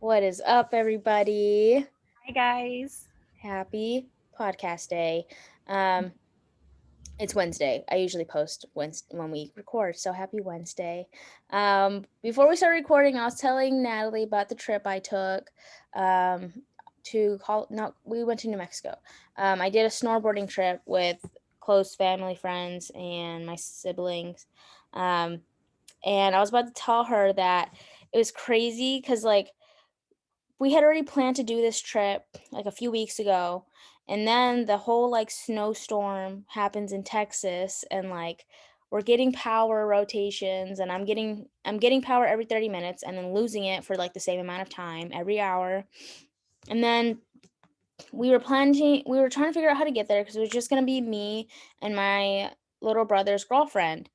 What is up, everybody? Hi guys. Happy podcast day. Um, it's Wednesday. I usually post when we record, so happy Wednesday. Before we start recording, I was telling Natalie about the trip I took um, no, we went to New Mexico. I did a snowboarding trip with close family friends and my siblings. Um, and I was about to tell her that it was crazy because, like, we had already planned to do this trip like a few weeks ago, and then the whole like snowstorm happens in Texas, and like we're getting power rotations, and I'm getting power every 30 minutes and then losing it for like the same amount of time every hour. And then we were trying to figure out how to get there because it was just going to be me and my little brother's girlfriend.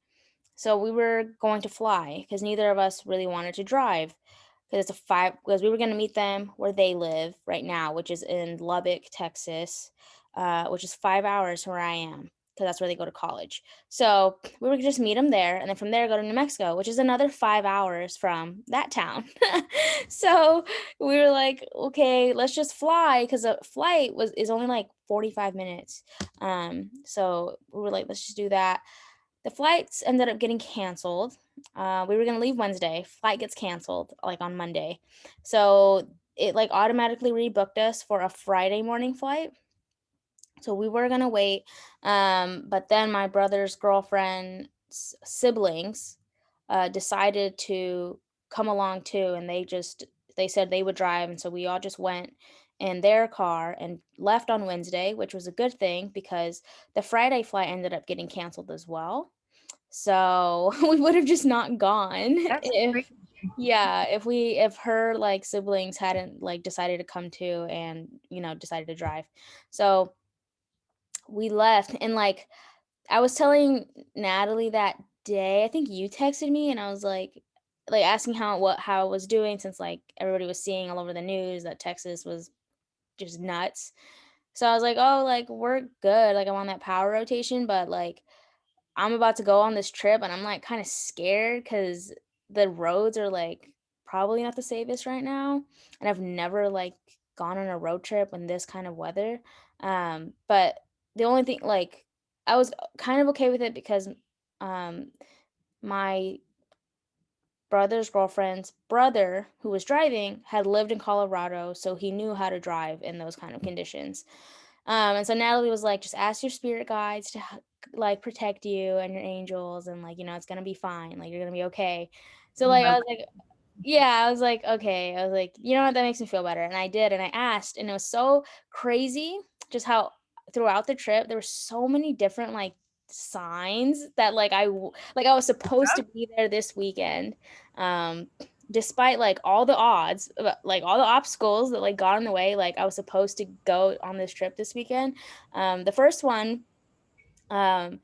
So we were going to fly because neither of us really wanted to drive, because we were going to meet them where they live right now, which is in Lubbock, Texas, which is 5 hours from where I am because that's where they go to college. So we were gonna just meet them there, and then from there go to New Mexico, which is another 5 hours from that town. So we were like, okay, let's just fly because a flight is only like 45 minutes. So we were like, let's just do that. The flights ended up getting canceled. We were gonna leave Wednesday. Flight gets canceled like on Monday, so it like automatically rebooked us for a Friday morning flight. So we were gonna wait, but then my brother's girlfriend's siblings decided to come along too, and they said they would drive, and so we all just went in their car and left on Wednesday, which was a good thing because the Friday flight ended up getting canceled as well. So, we would have just not gone That's if crazy. yeah, if her, like, siblings hadn't, like, decided to come too and, decided to drive. So, we left, and, like, I was telling Natalie that day, I think you texted me, and I was like, asking how I was doing since, like, everybody was seeing all over the news that Texas was just nuts. So, I was like, "Oh, like, we're good, like, I'm on that power rotation, but, like, I'm about to go on this trip and I'm like kind of scared because the roads are like probably not the safest right now. And I've never like gone on a road trip in this kind of weather. But the only thing like I was kind of okay with it because um my brother's girlfriend's brother who was driving had lived in Colorado, so he knew how to drive in those kind of conditions. And so Natalie was like, just ask your spirit guides to like protect you and your angels, and like, it's gonna be fine. Like, you're gonna be okay. So like I was like, yeah, I was like, okay. I was like, you know what, that makes me feel better. And I did, and I asked, and it was so crazy just how throughout the trip there were so many different like signs that like I was supposed to be there this weekend. Um despite like all the odds, like all the obstacles that like got in the way, like I was supposed to go on this trip this weekend. The first one um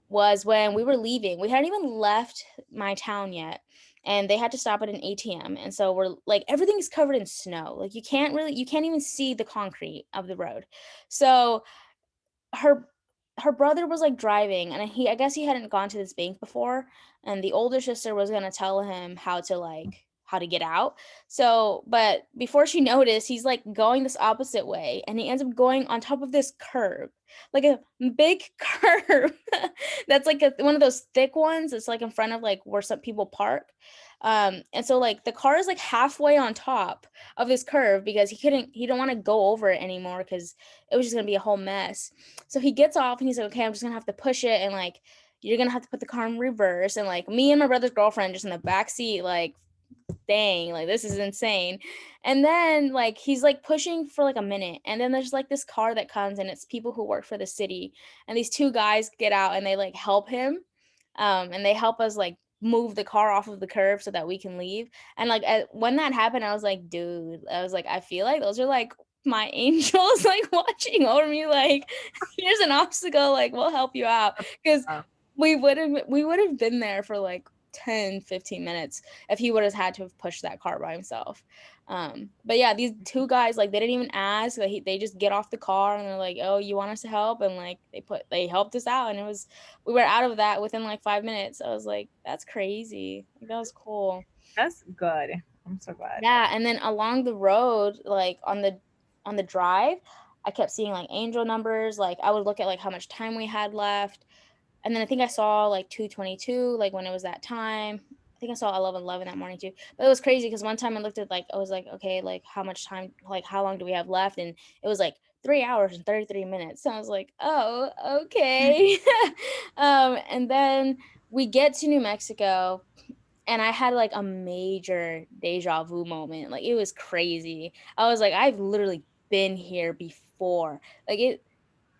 was when we were leaving. We hadn't even left my town yet, and they had to stop at an ATM. And so we're like, everything's covered in snow. Like you can't even see the concrete of the road. So her her brother was like driving, and I guess he hadn't gone to this bank before, and the older sister was gonna tell him how to get out. So, but before she noticed, he's like going this opposite way, and he ends up going on top of this curb, like a big curb that's like one of those thick ones that's like in front of like where some people park. And so like the car is like halfway on top of this curve because he didn't want to go over it anymore because it was just gonna be a whole mess. So he gets off and he's like, okay, I'm just gonna have to push it, and like you're gonna have to put the car in reverse, and like me and my brother's girlfriend just in the back seat, like dang, like this is insane. And then like he's like pushing for like a minute, and then there's like this car that comes, and it's people who work for the city, and these two guys get out and they like help him, and they help us like move the car off of the curb so that we can leave. And like when that happened, I was like, dude, I was like, I feel like those are like my angels like watching over me, like here's an obstacle, like we'll help you out, because Oh, we would have been there for like 10-15 minutes if he would have had to have pushed that car by himself. But yeah, these two guys, like they didn't even ask, like they just get off the car and they're like, oh, you want us to help, and like they helped us out, and we were out of that within like 5 minutes. I was like, that's crazy, like, that was cool. that's good. I'm so glad. Yeah, and then along the road, like on the drive, I kept seeing like angel numbers. Like I would look at like how much time we had left. And then I think I saw like 2:22, like when it was that time. I think I saw 11:11 that morning too. But it was crazy because one time I looked at like I was like, okay, like how much time, like how long do we have left? And it was like 3 hours and 33 minutes. So I was like, oh, okay. And then we get to New Mexico and I had like a major deja vu moment. Like it was crazy. I was like, I've literally been here before. Like it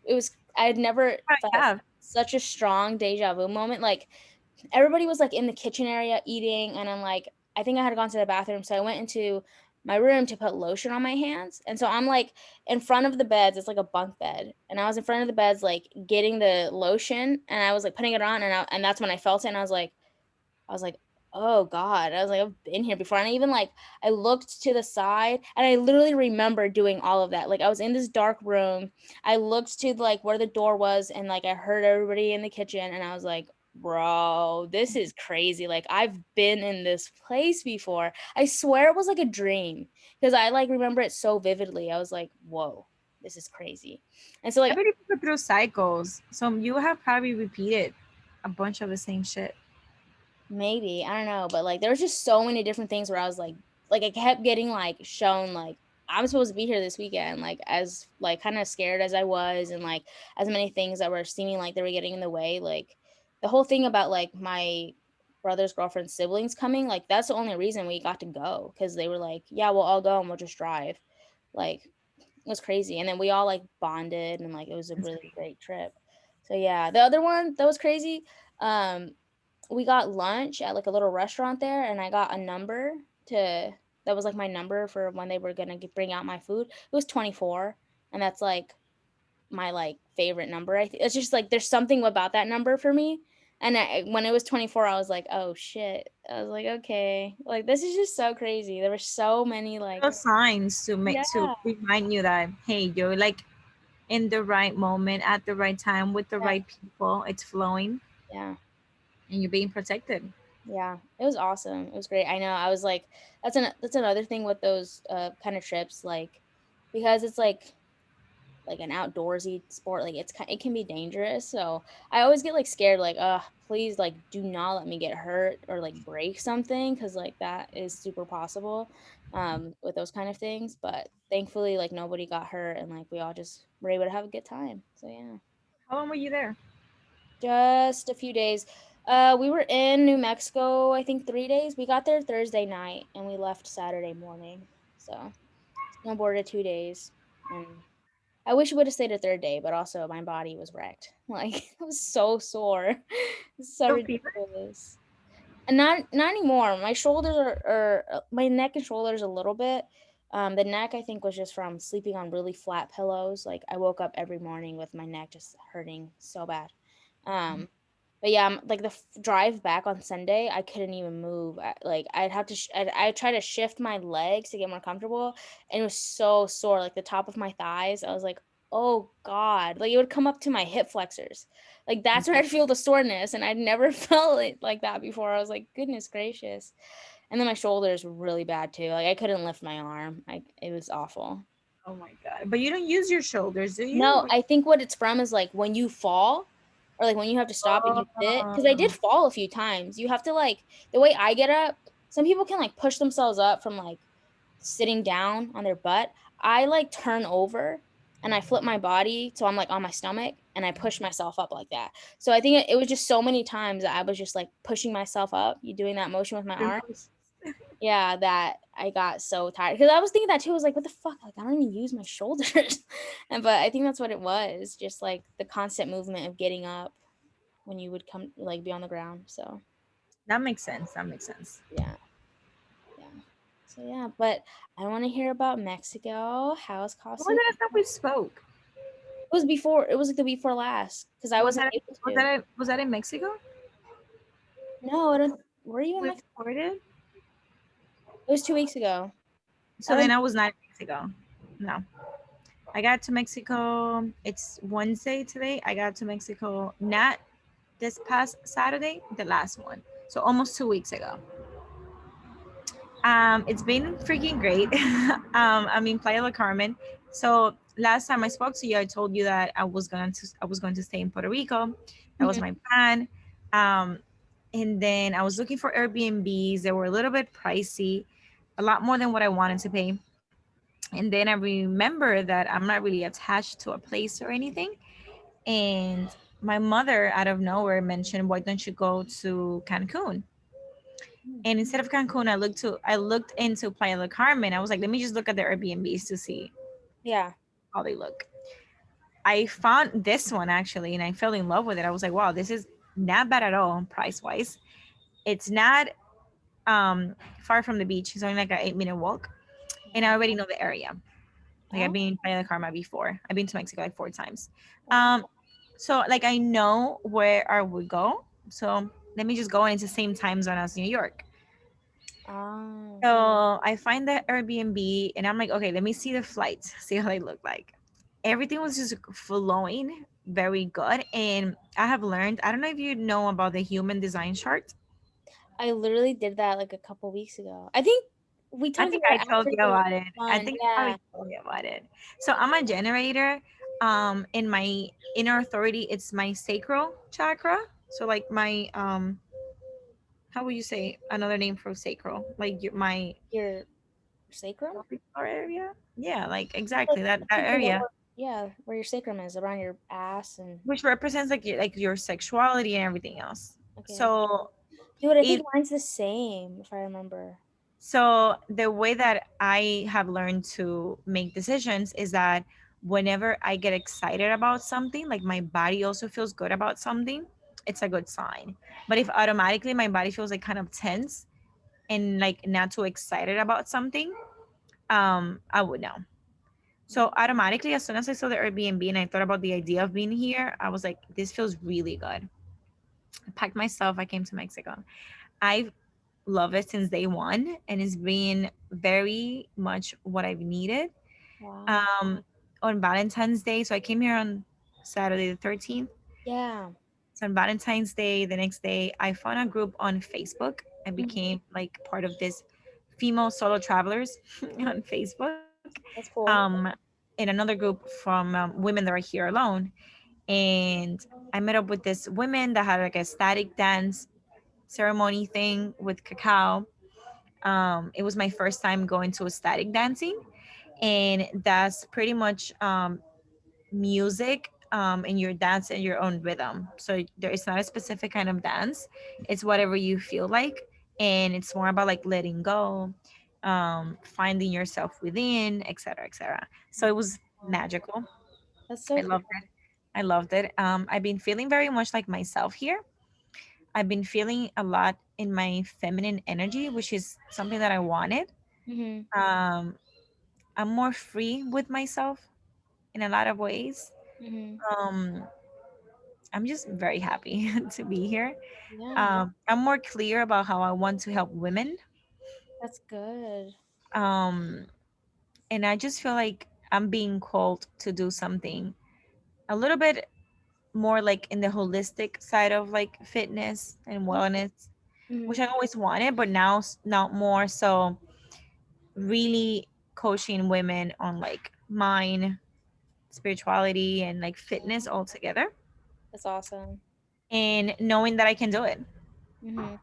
was I had never I felt have. such a strong deja vu moment. Like everybody was like in the kitchen area eating, and I'm like, I think I had gone to the bathroom, so I went into my room to put lotion on my hands. And so I'm like in front of the beds, it's like a bunk bed. And I was in front of the beds, like getting the lotion and I was like putting it on and that's when I felt it and I was like, "Oh god." I was like, "I've been here before." And I even, like I looked to the side, and I literally remember doing all of that. Like, I was in this dark room. I looked to, like, where the door was, and, like, I heard everybody in the kitchen, and I was like, "Bro, this is crazy." Like, I've been in this place before. I swear it was like a dream because I, like, remember it so vividly. I was like, "Whoa, this is crazy." And so, I like, believe people go through cycles. So you have probably repeated a bunch of the same shit. maybe, I don't know, but, like, there was just so many different things where I was like, I kept getting, like, shown, like, I'm supposed to be here this weekend, like, as, like, kinda scared as I was and, like, as many things that were seeming like they were getting in the way, like, the whole thing about, like, my brother's girlfriend's siblings coming, like, that's the only reason we got to go because they were like, "Yeah, we'll all go and we'll just drive." Like, it was crazy, and then we all, like, bonded and, like, it was a That's really great. great trip. So, yeah, the other one that was crazy, um we got lunch at, like, a little restaurant there, and I got a number to that was, like, my number for when they were gonna bring out my food. It was 24, and that's, like, my, like, favorite number, I think it's just, like, there's something about that number for me, and when it was 24, I was like, "Oh, shit." I was like, "Okay." Like, this is just so crazy. There were so many, like Little signs to make yeah, to remind you that hey, you're like in the right moment at the right time with the yeah, right people. It's flowing yeah. and you're being protected. Yeah, it was awesome. It was great. I know. I was like, that's another thing with those kind of trips, like because it's like an outdoorsy sport, like it can be dangerous. So I always get like scared, like, please, like, do not let me get hurt or like break something, because like that is super possible with those kind of things. But thankfully, like nobody got hurt, and like we all just were able to have a good time. So yeah. How long were you there? Just a few days. We were in New Mexico, I think 3 days. We got there Thursday night and we left Saturday morning. So, snowboarded 2 days, and I wish we would've stayed a 3rd day, but also my body was wrecked. Like, I was so sore. It's so Still fever? ridiculous. And not anymore. My shoulders my neck and shoulders a little bit. The neck, I think, was just from sleeping on really flat pillows. Like, I woke up every morning with my neck just hurting so bad. Um, but yeah, like the drive back on Sunday, I couldn't even move. Like I'd have to, I'd try to shift my legs to get more comfortable, and it was so sore. Like the top of my thighs, I was like, oh god, like it would come up to my hip flexors. Like that's where I'd feel the soreness, and I'd never felt it like that before. I was like, goodness gracious. And then my shoulders were really bad too. Like I couldn't lift my arm. It was awful. Oh my god. But you don't use your shoulders, do you? No, I think what it's from is, like, when you fall or, like, when you have to stop and you sit, because I did Oh, fall a few times. You have to, like the way I get up, some people can, like, push themselves up from, like, sitting down on their butt. I, like, turn over and I flip my body so I'm, like, on my stomach, and I push myself up like that. So I think it was just so many times that I was just, like, pushing myself up, you doing that motion with my arms. Yeah, that I got so tired because I was thinking that too. I was like, "What the fuck? Like, I don't even use my shoulders." And but I think that's what it was, just like the constant movement of getting up when you would come like be on the ground. So that makes sense. That makes sense. yeah, yeah. So yeah, but I want to hear about Mexico. How's When was Costa the last time Rica? we spoke? It was before. It was like the week before last because I Was wasn't that able was to. that was that in Mexico? No, I don't. Were you in We Mexico? recorded. It was 2 weeks ago. So I then don't. I was not in Mexico. No, I got to Mexico. It's Wednesday today. I got to Mexico not this past Saturday, the last one. So almost 2 weeks ago. It's been freaking great. I'm in Playa del Carmen. So last time I spoke to you, I told you that I was going to stay in Puerto Rico. That was Mhm. my plan. Um, and then I was looking for Airbnbs. They were a little bit pricey, a lot more than what I wanted to pay. And then I remember that I'm not really attached to a place or anything. And my mother, out of nowhere, mentioned, "Why don't you go to Cancun?" Mm. And instead of Cancun, I looked into Playa del Carmen. I was like, let me just look at the Airbnbs to see Yeah. how they look. I found this one actually, and I fell in love with it. I was like, wow, this is not bad at all price wise. It's not far from the beach. It's only like an 8-minute walk, and I Wow. already know the area. Like I've Oh, been in Playa del Carmen before. I've been to Mexico like 4 times. wow. Um, so like I know where I would go. So let me just go, and it's the same time zone as New York. Oh, So I find the Airbnb and I'm like, okay, let me see the flights, see how they look like. Everything was just flowing very good. And I have learned, I don't know if you know about the human design chart. I literally did that like a couple weeks ago. I think we I talked think about I it told after you the last about it. I one. think I Yeah. probably told you about it. So I'm a generator. In my inner authority, it's my sacral chakra. So like my how would you say another name for sacral? Like my Your sacrum? pelvic floor area? Yeah, like Like, exactly that like the area, lower, yeah, where your sacrum is around your ass and which represents like your sexuality and everything else. okay. So Dude, I if think mine's the same if I remember. so the way that I have learned to make decisions is that whenever I get excited about something, like my body also feels good about something, it's a good sign. But if automatically my body feels like kind of tense and like not too excited about something, I would know. So automatically, as soon as I saw the Airbnb and I thought about the idea of being here, I was like, this feels really good. I packed my stuff. I came to Mexico. I love it since day one, and it's been very much what I've needed. Wow. Um, on Valentine's Day, so I came here on Saturday the 13th. Yeah. So on Valentine's Day, the next day, I found a group on Facebook. I Mhm. became like part of this female solo travelers on Facebook. That's cool. Um, in another group from women that are here alone, and I met up with this women that had like a static dance ceremony thing with cacao. It was my first time going to a static dancing, and that's pretty much music, and your dance at your own rhythm. So there is not a specific kind of dance; it's whatever you feel like, and it's more about like letting go, finding yourself within, etc., etc. So it was Wow. magical. That's I so cool. loved it. I loved it. I've been feeling very much like myself here. I've been feeling a lot in my feminine energy, which is something that I wanted. Mhm. Um, I'm more free with myself in a lot of ways. Mhm. Um, I'm just very happy to be here. Yeah. I'm more clear about how I want to help women. That's good. Um, and I just feel like I'm being called to do something a little bit more like in the holistic side of like fitness and wellness, which Mhm. I always wanted, but now not more so really coaching women on like mind, spirituality, and like fitness all together, That's awesome. and knowing that I can do it Mhm. Wow.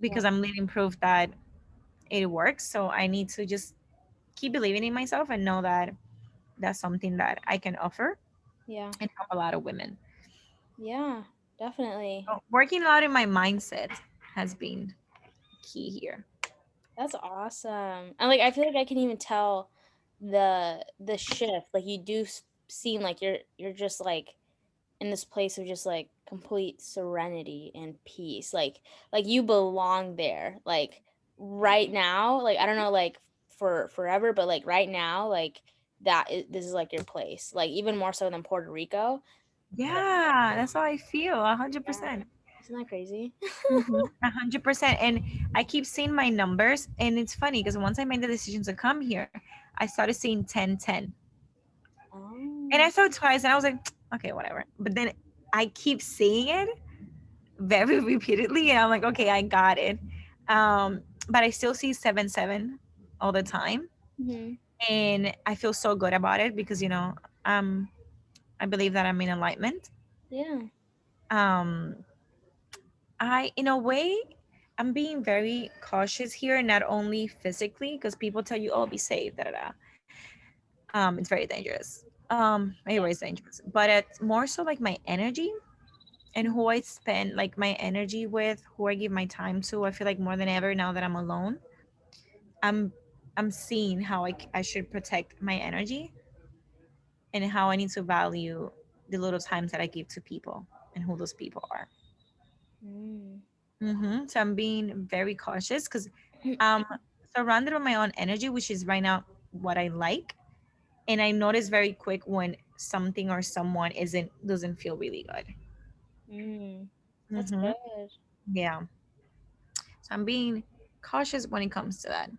because I'm living proof that it works. So I need to just keep believing in myself and know that that's something that I can offer Yeah. and help a lot of women. Yeah. Definitely. So working a lot in my mindset has been key here. That's awesome. And like I feel like I can even tell the shift. Like you do seem like you're just like in this place of just like complete serenity and peace. Like you belong there. Like right now, like I don't know like for forever, but like right now, like this is like your place. Like even more so than Puerto Rico. Like, Yeah, that's how I feel. A hundred yeah. percent. Isn't that crazy? 100%. And I keep seeing my numbers, and it's funny because once I made the decision to come here, I started seeing 10, 10, and I Oh. saw it twice, and I was like, okay, whatever. But then I keep seeing it very repeatedly, and I'm like, okay, I got it. but I still see 7-7 all the time, Mhm. and I feel so good about it because um I believe that I'm in alignment. Yeah. um I, in a way, I'm being very cautious here, not only physically, because people tell you, "Oh, be safe," da da da. It's very dangerous. Yeah. Everywhere is dangerous, but it's more so like my energy and Mhm. who I spend like my energy with, who I give my time to. I feel like more than ever now that I'm alone, I'm I'm seeing how I should protect my energy and how I need to value the little times that I give to people and who those people are. Mm. So I'm being very cautious because I'm surrounded by my own energy, which is right now what I like. And I notice very quick when something or someone doesn't feel really good. Mm. That's hmm good. Yeah. So I'm being cautious when it comes to that.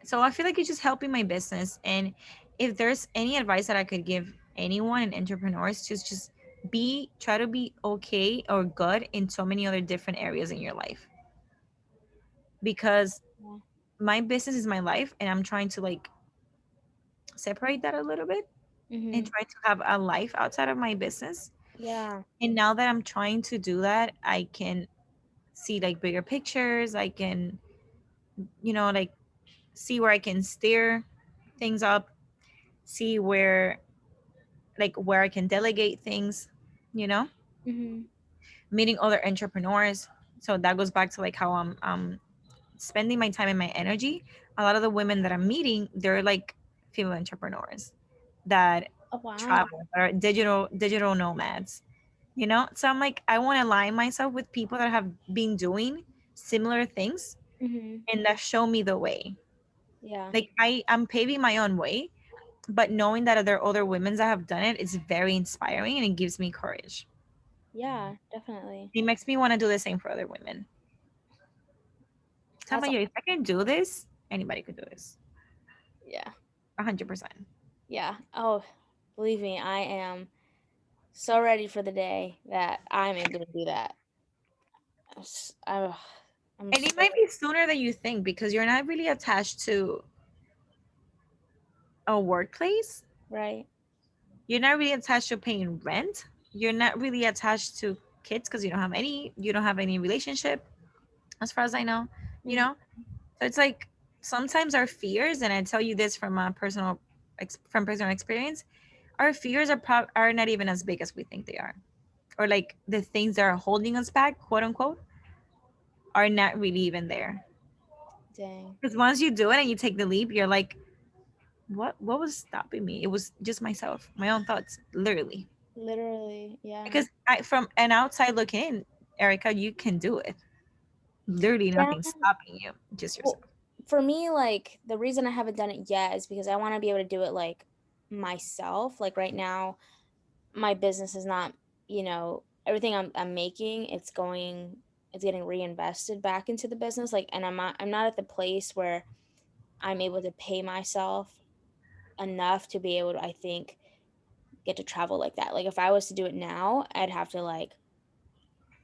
So I feel like it's just helping my business. And if there's any advice that I could give anyone and entrepreneurs, just try to be okay or good in so many other different areas in your life. Because Yeah. my business is my life and I'm trying to like separate that a little bit and Mhm. try to have a life outside of my business. Yeah. And now that I'm trying to do that, I can see like bigger pictures. I can, like see where I can steer things up, see where I can delegate things, you know, Mhm. meeting other entrepreneurs. So that goes back to like how I'm spending my time and my energy. A lot of the women that I'm meeting, they're like female entrepreneurs that Oh, wow. travel, or digital nomads, So I'm like, I want to align myself with people that have been doing similar things Mhm. and that show me the way. Yeah. Like I'm paving my own way, but knowing that there are other women that have done it is very inspiring and it gives me courage. Yeah, definitely. It makes me want to do the same for other women. So I'm That's like, yo, if I can do this, anybody could do this. yeah. 100%. Yeah. Oh, believe me, I am so ready for the day that I'm able to do that. I'm And so it might be sooner than you think because you're not really attached to a workplace. right. You're not really attached to paying rent. You're not really attached to kids because you don't have any relationship as far as I know, you Mhm. know? So it's like sometimes our fears, and I tell you this from from personal experience, our fears are not even as big as we think they are. Or like the things that are holding us back, quote unquote, are not really even there. Dang. Because once you do it and you take the leap, you're like, what was stopping me? It was just myself, my own thoughts, literally. Literally, yeah. Because from an outside look in, Erica, you can do it. Literally Yeah. nothing stopping you, just yourself. Well, for me, like the reason I haven't done it yet is because I want to be able to do it like myself. Like right now, my business is not, everything I'm making, it's getting reinvested back into the business. Like, and I'm not at the place where I'm able to pay myself enough to be able to, I think, get to travel like that. Like if I was to do it now, I'd have to like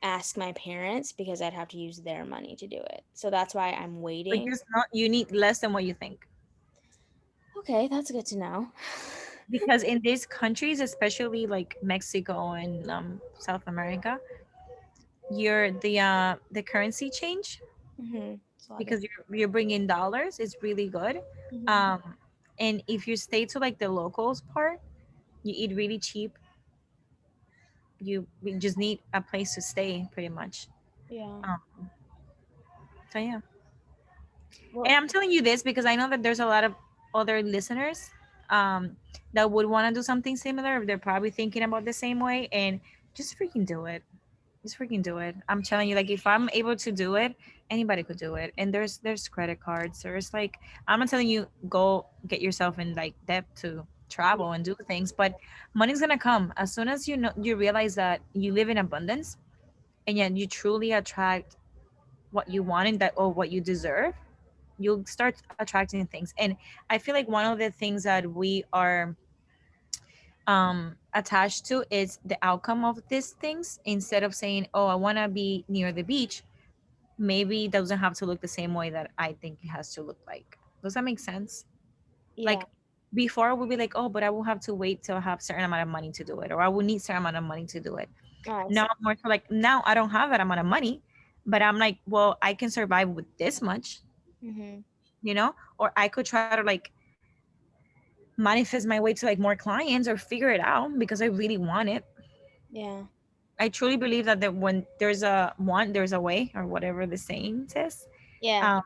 ask my parents because I'd have to use their money to do it. So that's why I'm But waiting. just not, you need less than what you think. Okay, that's good to know. Because in these countries, especially like Mexico and South America, the currency change It's a lot because different. you're bringing dollars is really good. Mhm. Um, and if you stay to like the locals part, you eat really cheap. We just need a place to stay, pretty much. Yeah. Um, so yeah, and Well, I'm telling you this because I know that there's a lot of other listeners um, that would want to do something similar. They're probably thinking about the same way, and just freaking do it. Just freaking do it. I'm telling you, like if I'm able to do it, anybody could do it. And there's credit cards. There's like I'm not telling you go get yourself in like debt to yeah. travel and do things, but money's gonna come as soon as you realize that you live in abundance and yet you truly attract what you want and that or what you deserve. You'll start attracting things. And I feel like one of the things that we are attached to is the outcome of these things instead of saying, oh, I want to be near the beach. maybe it doesn't have to look the same way that I think it has to look like. Does that make sense? Yeah. Like before we'll be like, oh, but I will have to wait till I have certain amount of money to do it, or I will need certain amount of money to do it. Oh, I Now see. I'm more so like, now I don't have that amount of money, but I'm like, well, I can survive with this much, Mm-hmm. or I could try to like manifest my way to like more clients or figure it out because I really want it. Yeah. I truly believe that when there's a want, there's a way, or whatever the saying says. Yeah. Um,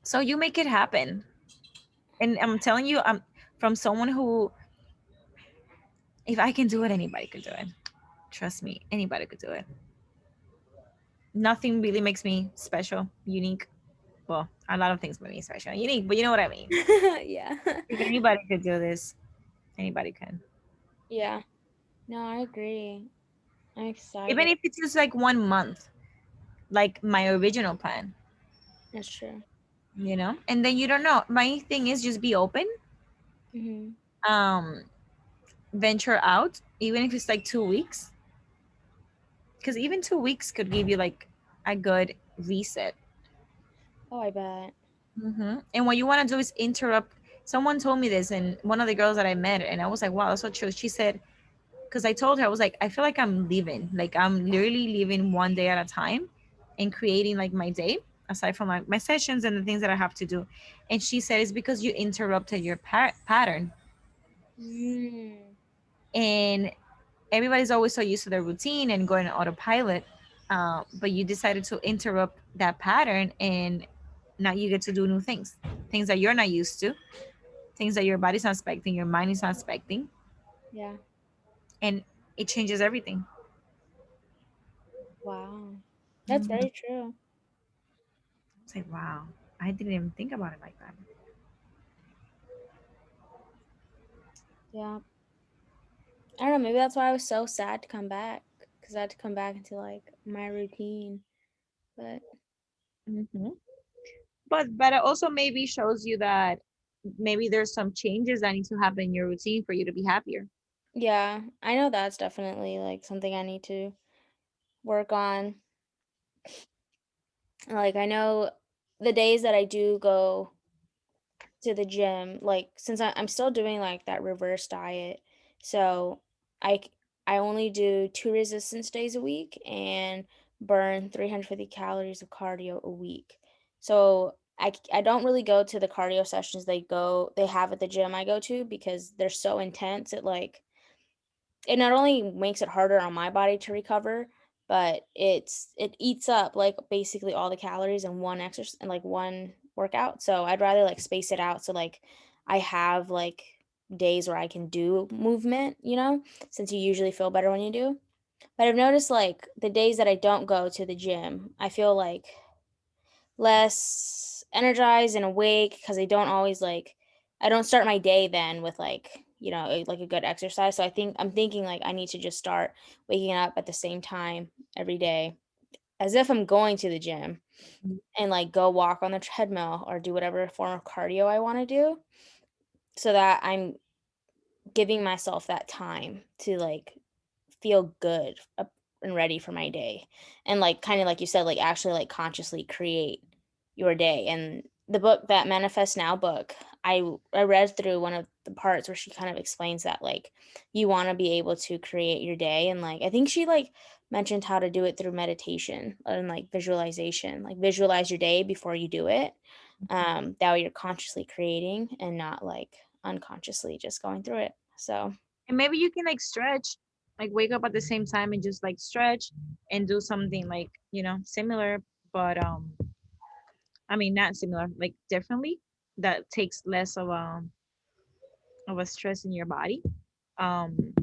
so you make it happen. And I'm telling you, I'm from someone who, if I can do it, anybody could do it. Trust me, anybody could do it. Nothing really makes me special, unique. Well, a lot of things make me special, and unique, but you know what I mean. Yeah. If anybody could do this, anybody can. Yeah. No, I agree. I'm Even excited. if it's just like 1 month, like my original plan, That's true. and then you don't know. My thing is just be open, Mm-hmm. um, venture out, even if it's like 2 weeks, because even 2 weeks could give you like a good reset. Oh, I bet. And what you want to do is interrupt. Someone told me this, and one of the girls that I met, and I was like, wow, that's so true. She said, because I told her, I was like, I feel like I'm living, like I'm literally living one day at a time and creating like my day, aside from like my sessions and the things that I have to do. And she said, it's because you interrupted your pattern. Mm. And everybody's always so used to their routine and going on autopilot. But you decided to interrupt that pattern, and now you get to do new things, things that you're not used to, things that your body's not expecting, your mind is not expecting, Yeah. and it changes everything. Wow. That's Mhm. very true. It's like, wow, I didn't even think about it like that. Yeah. I don't know. Maybe that's why I was so sad to come back because I had to come back into like my routine. But hmm but it also maybe shows you that maybe there's some changes that need to happen in your routine for you to be happier. yeah, I know that's definitely like something I need to work on. Like, I know the days that I do go to the gym, like, since I'm still doing, like, that reverse diet, so I c I only do 2 resistance days a week and burn 350 calories of cardio a week. So, I don't really go to the cardio sessions they have at the gym I go to because they're so intense, it not only makes it harder on my body to recover, but it eats up, like, basically all the calories in one exercise in, like, one workout, so I'd rather, like, space it out so, like, I have, like, days where I can do movement, since you usually feel better when you do. But I've noticed, like, the days that I don't go to the gym, I feel, like, less energized and awake because I don't start my day then with like a good exercise. So I'm thinking like I need to just start waking up at the same time every day as if I'm going to the gym and like go walk on the treadmill or do whatever form of cardio I want to do so that I'm giving myself that time to like feel good and ready for my day. And like kind of like you said, like actually like consciously create your day. And the book, that Manifest Now book, I read through one of the parts where she kind of explains that like you want to be able to create your day. And like I think she like mentioned how to do it through meditation and like visualization. Like visualize your day before you do it. That way you're consciously creating and not like unconsciously just going through it. So And maybe you can like stretch, like wake up at the same time and just like stretch and do something like, similar, but I mean not similar, like differently, that takes less of a stress in your body. Um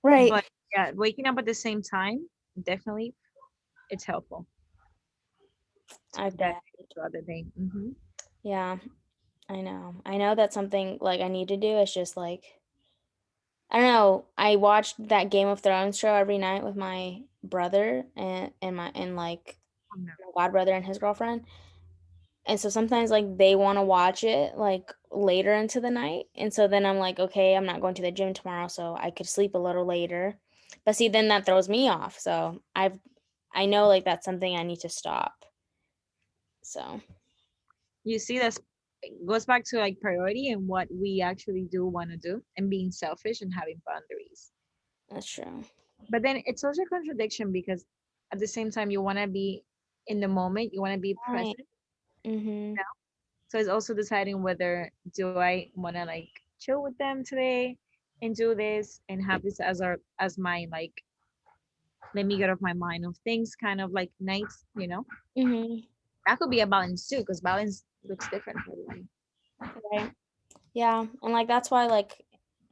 right. but yeah, waking up at the same time, definitely it's helpful to I put that bet. throughout the day. Yeah, I know. I know that's something, like, I need to do, it's just, like I don't know, I watched that Game of Thrones show every night with my brother like, Oh, no. my god brother and his girlfriend, and so sometimes, like, they wanna watch it, like, later into the night, and so then I'm like, "Okay, I'm not going to the gym tomorrow, so I could sleep a little later." But see, then that throws me off, so I know, like, that's something I need to stop. So You see, that goes back to like priority and what we actually do want to do, and being selfish and having boundaries. that's true. But then it's also a contradiction because at the same time you want to be in the moment, you want to be Right. present. Mhm. So it's also deciding whether do I want to like chill with them today and do this and have this as our as my like let me get off my mind of things kind of like nights, you know. Mhm. That could be a balance too, because balance looks different for everyone. Right. Yeah, and like that's why like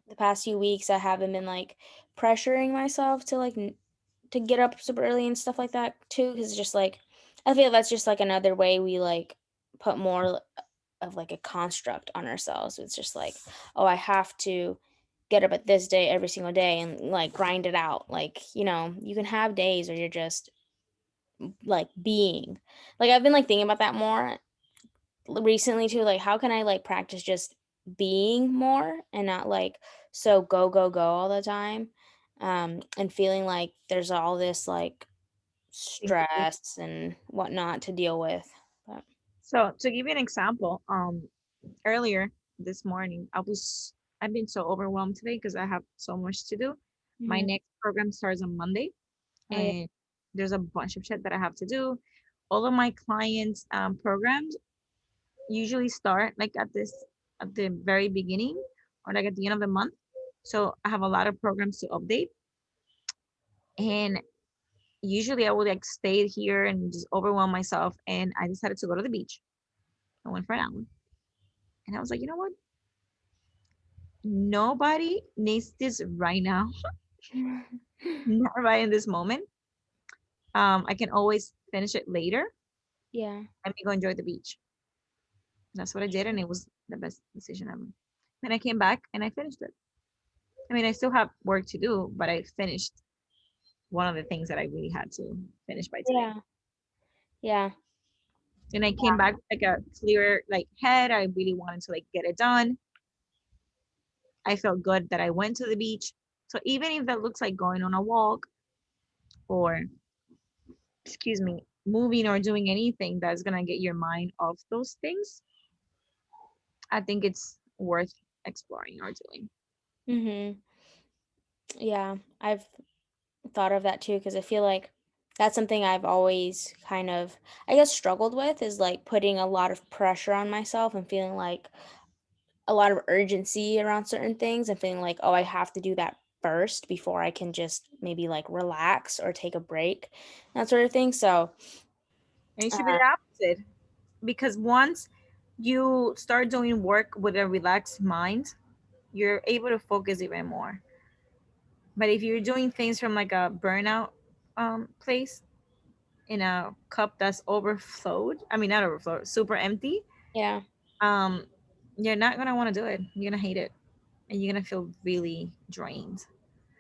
the past few weeks I haven't been like pressuring myself to like to get up super early and stuff like that too, because it's just like I feel that's just like another way we like put more of like a construct on ourselves. It's just like, oh, I have to get up at this day every single day and like grind it out. Like, you can have days where you're just like being. Like I've been like thinking about that more recently too. Like how can I like practice just being more and not like so go go go all the time. And feeling like there's all this like Things to do. stress and whatnot to deal with. But So to give you an example, earlier this morning, I've been so overwhelmed today because I have so much to do. My mhm. next program starts on Monday, Oh yeah. and there's a bunch of shit that I have to do. All of my clients' programs usually start like at the very beginning or like at the end of the month. So I have a lot of programs to update, and usually I would like stay here and just overwhelm myself. And I decided to go to the beach. I went for an hour, and I was like, you know what? Nobody needs this right now, not right in this moment. I can always finish it later. Yeah. Let me go enjoy the beach. That's what I did, and it was the best decision ever. Then I came back and I finished it. I mean, I still have work to do, but I finished one of the things that I really had to finish by today. Yeah. Yeah. And I came back with like a clear like head. I really wanted to like get it done. I felt good that I went to the beach. So even if that looks like going on a walk or excuse me, moving or doing anything that's gonna get your mind off those things, I think it's worth exploring or doing. Mhm. Yeah. I've thought of that too because I feel like that's something I've always kind of, I guess, struggled with is like putting a lot of pressure on myself and feeling like a lot of urgency around certain things and feeling like, oh, I have to do that first before I can just maybe like relax or take a break, that sort of thing. So, And it should be uh, the opposite because once you start doing work with a relaxed mind, you're able to focus even more. But if you're doing things from like a burnout place in a cup that's overflowed, I mean not overflowed, super empty, yeah. um, you're not gonna want to do it. You're gonna hate it, and you're gonna feel really drained.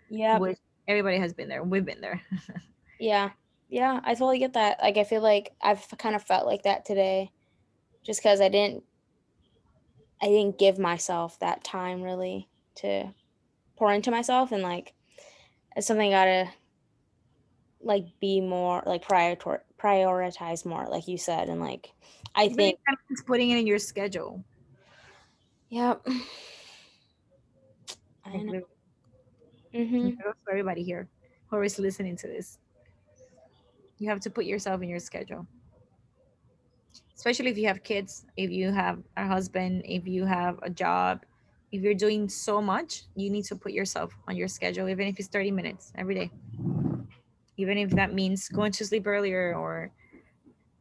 Yep. Which everybody has been there. We've been there. Yeah. Yeah. I totally get that. Like, I feel like I've kind of felt like that today just because I didn't give myself that time really to pour into myself and like it's something I gotta like be more like prioritize more, like you said. And like I Even if think, that means putting it in your schedule. yep. Like I know. literally, and Mhm. that goes for everybody here who is listening to this. You have to put yourself in your schedule, especially if you have kids, if you have a husband, if you have a job, if you're doing so much, you need to put yourself on your schedule, even if it's 30 minutes every day, even if that means going to sleep earlier or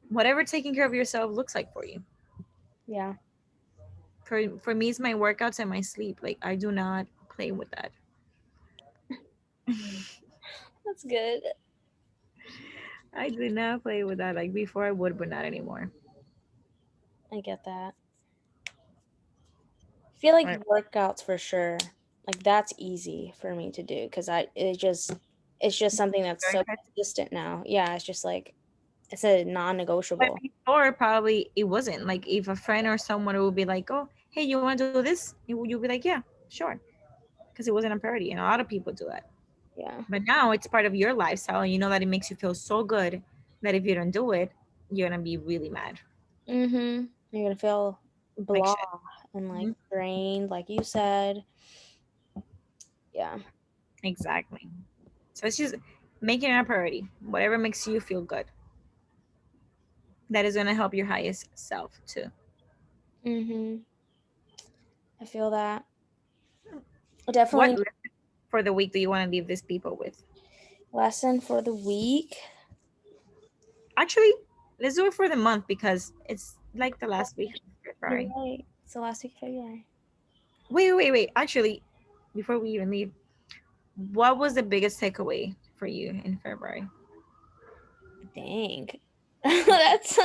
whatever taking care of yourself looks like for you. Yeah. For me, it's my workouts and my sleep. Like I do not play with that. That's good. I do not play with that. Like before, I would, but not anymore. I get that. I feel like Right. workouts for sure. Like that's easy for me to do because it's just something that's Very so good. consistent now. Yeah, it's just like it's a But non-negotiable. before, probably it wasn't. Like if a friend or someone would be like, "Oh, hey, you want to do this?" You'd be like, "Yeah, sure," because it wasn't a priority, and a lot of people do that. Yeah. But now it's part of your lifestyle, and you know that it makes you feel so good that if you don't do it, you're gonna be really mad. Mhm. You're gonna feel like blah shit. and, like, Mhm. drained, like you said. Yeah. Exactly. So it's just making it a priority. Whatever makes you feel good. That is gonna help your highest self too. Mhm. I feel that. What Definitely. lesson for the week do you want to leave these people with? Lesson for the week. Actually, let's do it for the month because it's like the Oh, last week of you're February. right. It's the last week of February. Wait. Actually, before we even leave, what was the biggest takeaway for you in February? Dang. That's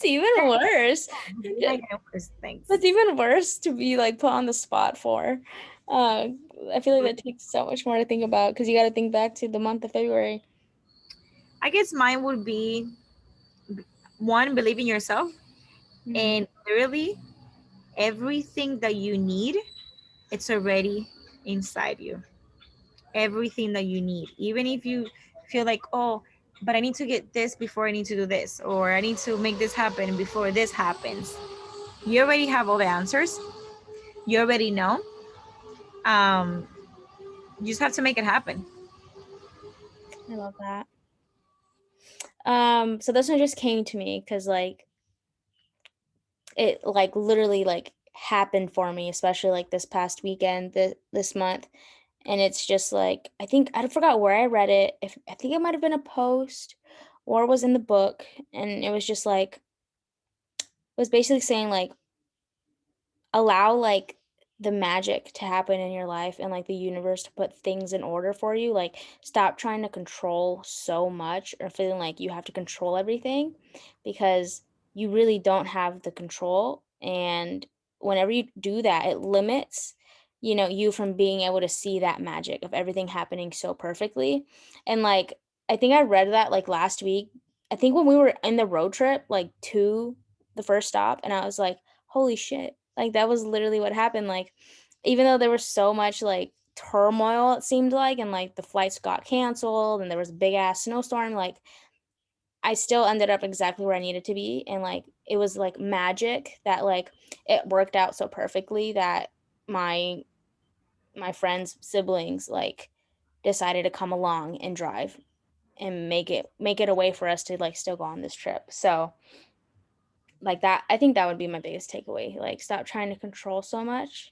even worse. You're not getting worse things. That's even worse to be, like, put on the spot for. Uh, I feel like that takes so much more to think about because you gotta think back to the month of February. I guess mine would be one, believe in yourself, Mhm. and literally everything that you need, it's already inside you. Everything that you need, even if you feel like, oh, but I need to get this before I need to do this, or I need to make this happen before this happens. You already have all the answers. You already know. You just have to make it happen. I love that. So this one just came to me because, like, it, like, literally, like, happened for me, especially, like, this past weekend, this month, and it's just, like, I forgot where I read it, if I think it might have been a post or it was in the book, and it was just, like, it was basically saying, like, allow, like, the magic to happen in your life and, like, the universe to put things in order for you, like, stop trying to control so much or feeling like you have to control everything because you really don't have the control, and whenever you do that, it limits, you from being able to see that magic of everything happening so perfectly, and, like, I think I read that, like, last week, I think when we were in the road trip, like, to the first stop, and I was like, "Holy shit." Like, that was literally what happened, like, even though there was so much, like, turmoil, it seemed like, and, like, the flights got canceled, and there was a big ass snowstorm, like, I still ended up exactly where I needed to be, and, like, it was, like, magic that, like, it worked out so perfectly that my my friend's siblings, like, decided to come along and drive and make it a way for us to, like, still go on this trip, so like that, I think that would be my biggest takeaway, like, stop trying to control so much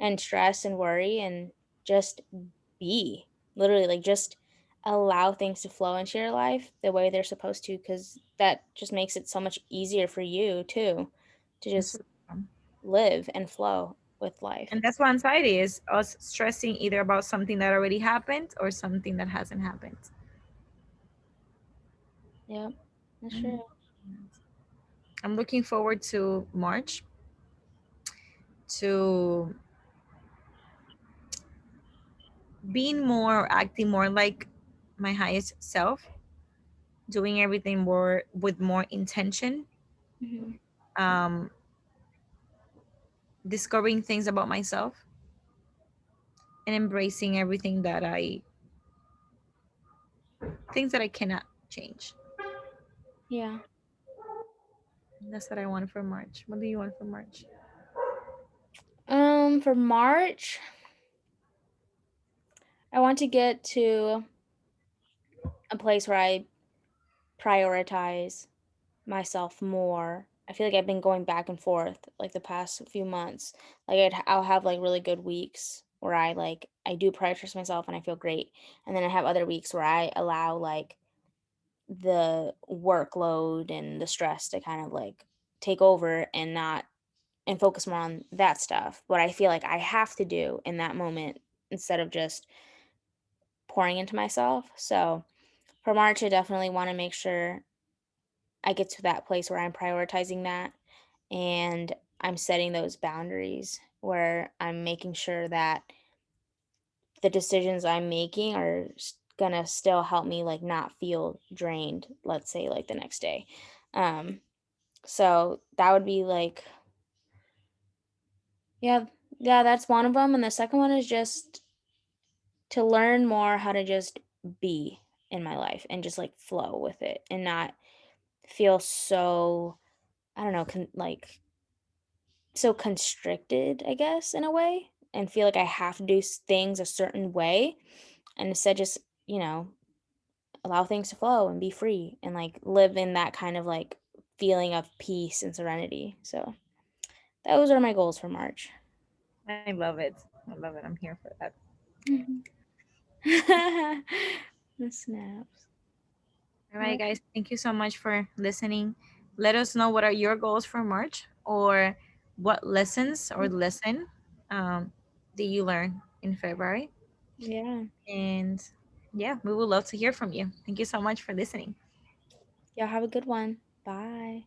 and stress and worry and just be. Literally, like, just allow things to flow into your life the way they're supposed to, because that just makes it so much easier for you too, to just Absolutely. live and flow with life. And that's what anxiety is, us stressing either about something that already happened or something that hasn't happened. Yep, that's Mhm. true. I'm looking forward to March, to being more, acting more like my highest self, doing everything more with more intention, Mhm. um, discovering things about myself, and embracing everything that things that I cannot change. Yeah. That's what I want for March. What do you want for March? For March, I want to get to a place where I prioritize myself more. I feel like I've been going back and forth, like, the past few months. Like, I'll have, like, really good weeks where I do prioritize myself and I feel great, and then I have other weeks where I allow, like, the workload and the stress to kind of, like, take over and not and focus more on that stuff, what I feel like I have to do in that moment instead of just pouring into myself. So, for March, I definitely wanna make sure I get to that place where I'm prioritizing that and I'm setting those boundaries where I'm making sure that the decisions I'm making are gonna still help me, like, not feel drained, let's say, like, the next day. Um, so that would be like, yeah, yeah, that's one of them. And the second one is just to learn more how to just be in my life and just, like, flow with it and not feel so I don't know, like so constricted, I guess, in a way, and feel like I have to do things a certain way, and instead just, you know, allow things to flow and be free and like live in that kind of like feeling of peace and serenity. So those are my goals for March. I love it. I love it. I'm here for that. Mhm. The snaps. All right, Oh, guys. Thank you so much for listening. Let us know what are your goals for March, or what lessons or lesson um, did you learn in February. yeah. And yeah, we would love to hear from you. Thank you so much for listening. Y'all have a good one. Bye.